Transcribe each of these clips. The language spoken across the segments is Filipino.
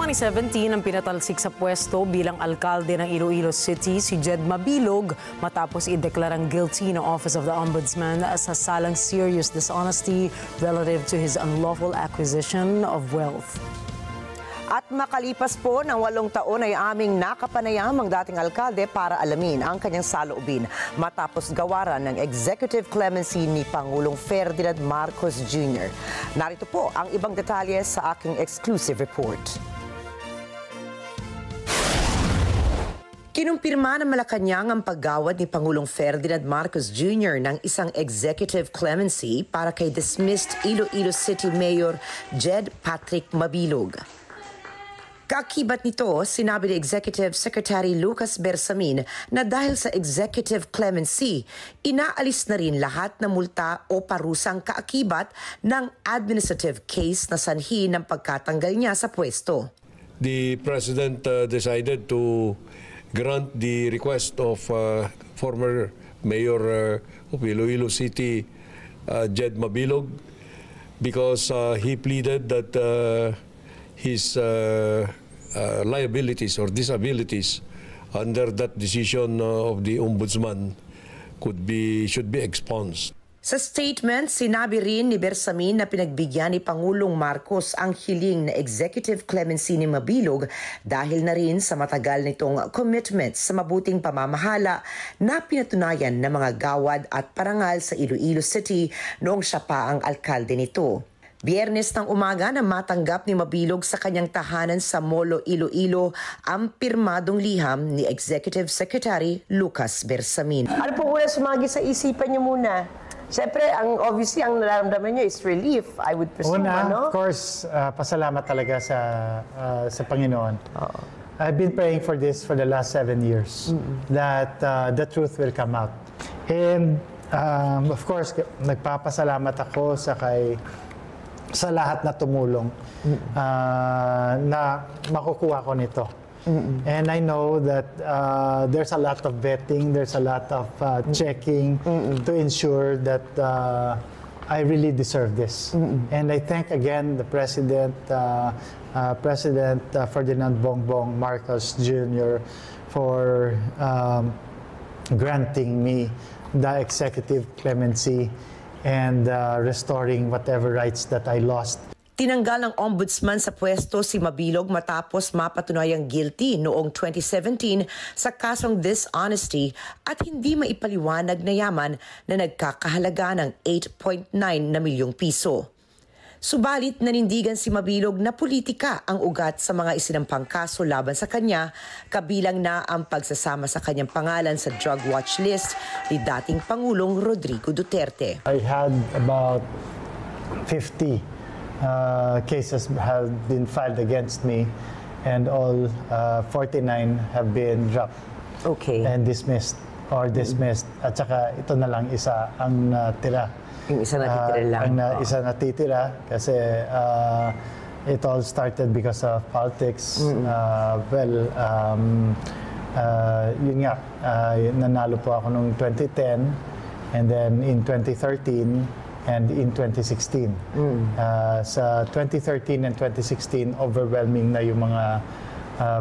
2017 ang pinatalsik sa pwesto bilang alkalde ng Iloilo City si Jed Mabilog matapos ideklarang guilty ng Office of the Ombudsman sa salang serious dishonesty relative to his unlawful acquisition of wealth. At makalipas po ng 8 taon ay aming nakapanayam ang dating alkalde para alamin ang kanyang saloobin matapos gawaran ng executive clemency ni Pangulong Ferdinand Marcos Jr. Narito po ang ibang detalye sa aking exclusive report. Kinumpirma ng Malacanang ang paggawad ni Pangulong Ferdinand Marcos Jr. ng isang executive clemency para kay dismissed Iloilo City Mayor Jed Patrick Mabilog. Kaakibat nito, sinabi ni Executive Secretary Lucas Bersamin na dahil sa executive clemency, inaalis na rin lahat ng multa o parusang kaakibat ng administrative case na sanhi ng pagkatanggal niya sa pwesto. The President decided to grant the request of former Mayor of Iloilo City, Jed Mabilog, because he pleaded that his liabilities or disabilities under that decision of the Ombudsman should be expunged. Sa statement, sinabi rin ni Bersamin na pinagbigyan ni Pangulong Marcos ang hiling na executive clemency ni Mabilog dahil na rin sa matagal nitong commitment sa mabuting pamamahala na pinatunayan ng mga gawad at parangal sa Iloilo City noong siya pa ang alkalde nito. Biyernes ng umaga na matanggap ni Mabilog sa kanyang tahanan sa Molo, Iloilo ang pirmadong liham ni Executive Secretary Lucas Bersamin. Ano po una sumagi sa isipan niyo muna? Siyempre, obviously, ang nararamdaman niyo is relief, I would presume, of course, pasalamat talaga sa Panginoon. I've been praying for this for the last 7 years, that the truth will come out. And, of course, nagpapasalamat ako sa lahat na tumulong na makukuha ko nito. And I know that there's a lot of vetting, there's a lot of checking to ensure that I really deserve this. And I thank again the President Ferdinand Bongbong Marcos Jr. for granting me the executive clemency and restoring whatever rights that I lost. Tinanggal ng ombudsman sa pwesto si Mabilog matapos mapatunayang guilty noong 2017 sa kasong dishonesty at hindi maipaliwanag na yaman na nagkakahalaga ng 8.9 na milyong piso. Subalit nanindigan si Mabilog na politika ang ugat sa mga isinampang kaso laban sa kanya, kabilang na ang pagsasama sa kanyang pangalan sa drug watch list ni dating Pangulong Rodrigo Duterte. I had about 50 cases have been filed against me and all 49 have been dropped and dismissed. At saka ito na lang isa ang natira. Yung isa natitira lang. Isa natitira kasi it all started because of politics. Yun nga, nanalo po ako noong 2010 and then in 2013 and in 2016. Sa 2013 and 2016, overwhelming na yung mga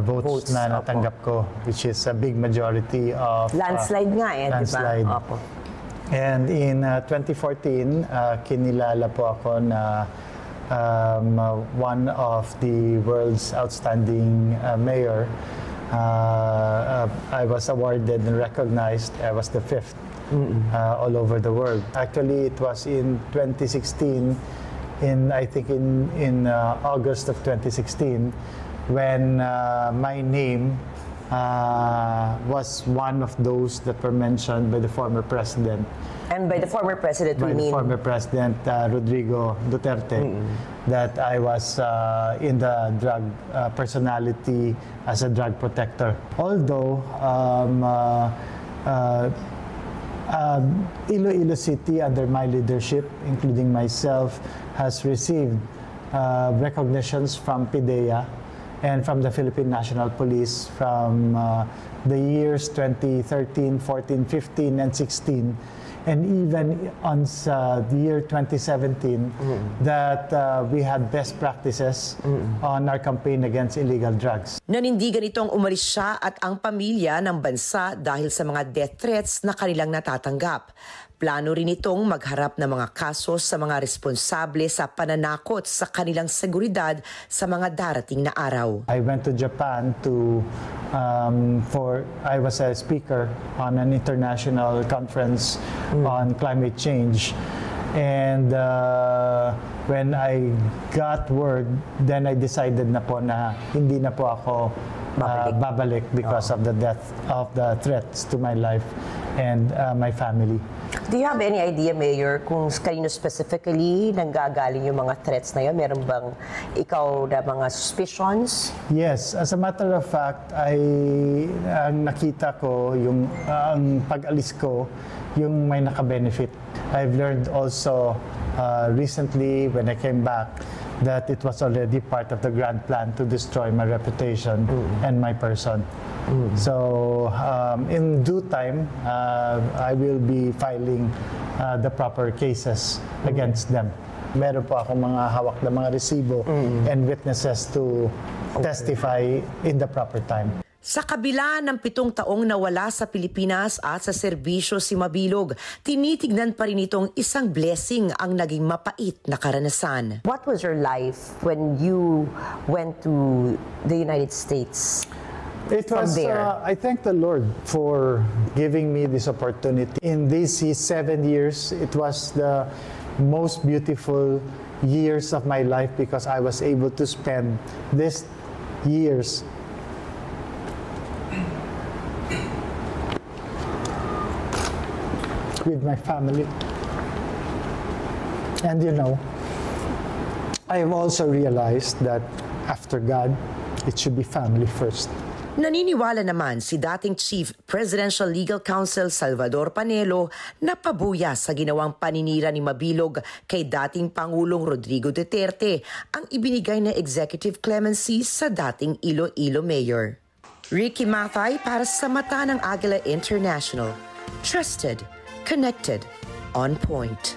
votes na natanggap ko, which is a big majority of... Landslide nga landslide. Diba? And in 2014, kinilala po ako na one of the world's outstanding mayor. I was awarded and recognized. I was the 5th all over the world. Actually, it was in 2016, I think in August of 2016, when my name was one of those that were mentioned by the former president. And by the former president, we mean? By the former president, Rodrigo Duterte, that I was in the drug personality as a drug protector. Although Iloilo City, under my leadership, including myself, has received recognitions from PIDEA and from the Philippine National Police from the years 2013, 14, 15, and 16 and even on the year 2017 that we had best practices on our campaign against illegal drugs. Nanindigan itong umalis siya at ang pamilya ng bansa dahil sa mga death threats na kanilang natatanggap. Plano rin itong magharap ng mga kaso sa mga responsable sa pananakot sa kanilang seguridad sa mga darating na araw. I went to Japan I was a speaker on an international conference on climate change. And when I got word, then I decided na po na hindi na po ako babalik because of the death of the threats to my life and my family. Do you have any idea, Mayor, kung kanino specifically nanggagaling yung mga threats na yun? Meron bang ikaw na mga suspicions? Yes, as a matter of fact, ang nakita ko, ang pag-alis ko, yung may naka-benefit. I've learned also recently when I came back that it was already part of the grand plan to destroy my reputation and my person. So in due time, I will be filing the proper cases against them. Meron po akong mga hawak na mga resibo and witnesses to testify in the proper time. Sa kabila ng 7 taong nawala sa Pilipinas at sa serbisyo si Mabilog, tinitignan pa rin itong isang blessing ang naging mapait na karanasan. What was your life when you went to the United States? It was, I thank the Lord for giving me this opportunity. In these 7 years, it was the most beautiful years of my life because I was able to spend these years with my family. And I have also realized that after God, it should be family first. Naniniwala naman si dating Chief Presidential Legal Counsel Salvador Panelo na pabuya sa ginawang paninira ni Mabilog kay dating Pangulong Rodrigo Duterte ang ibinigay na executive clemency sa dating Iloilo Mayor. Ricky Mathay para sa Mata ng Agila International. Trusted, connected, on point.